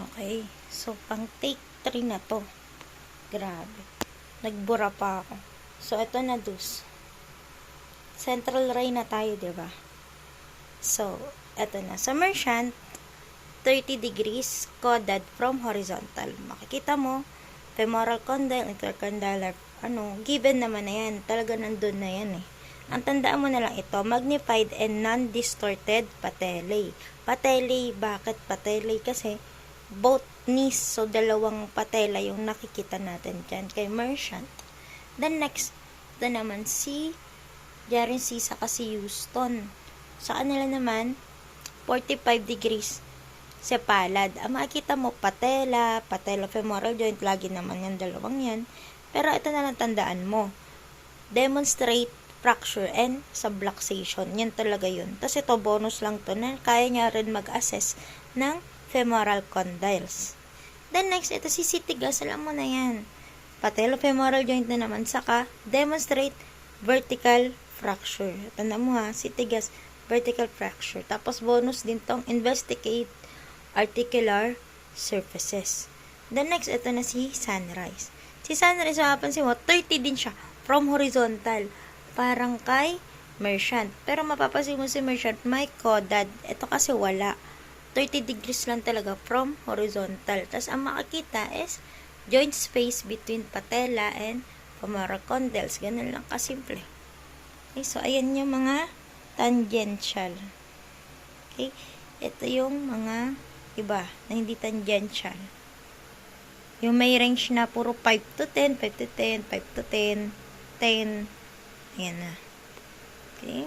Okay. So, pang take 3 na to. Grabe. Nagbura pa ako. So, ito na dus. Central ray na tayo, diba? So, ito na. Sa Merchant, 30 degrees coded from horizontal. Makikita mo, femoral condyle, intercondylar, given naman na yan. Talaga nandun na yan eh. Ang tandaan mo na lang ito, magnified and non-distorted patellae. Patellae, bakit patellae? Kasi, both knees, so dalawang patella yung nakikita natin dyan kay Merchant. Then next, ito naman Jaren C. saka si Houston. Sa kanila naman, 45 degrees sa palad. Ang makikita mo, patella femoral joint, lagi naman yan, dalawang yan. Pero ito na lang tandaan mo, demonstrate fracture and subluxation. Yan talaga yun. Tapos ito, bonus lang to na kaya niya rin mag-assess ng femoral condyles. Then next, ito si Tigas, alam mo na yan. Patellofemoral joint na naman, saka demonstrate vertical fracture. Tanda mo ha, Tigas, vertical fracture. Tapos bonus din tong investigate articular surfaces. Then next, ito na si Sunrise. Si Sunrise, mapapansin mo, 30 din siya from horizontal. Parang kay Merchant. Pero mapapansin mo si Merchant, may coded. Ito kasi wala. 30 degrees lang talaga from horizontal. Tapos ang makikita is joint space between patella and femoral condyles. Ganun lang kasimple. Okay, so ayan yung mga tangential. Okay, ito yung mga iba na hindi tangential. Yung may range na puro 5 to 10, 5 to 10, 5 to 10, 10. Ayan na. Okay.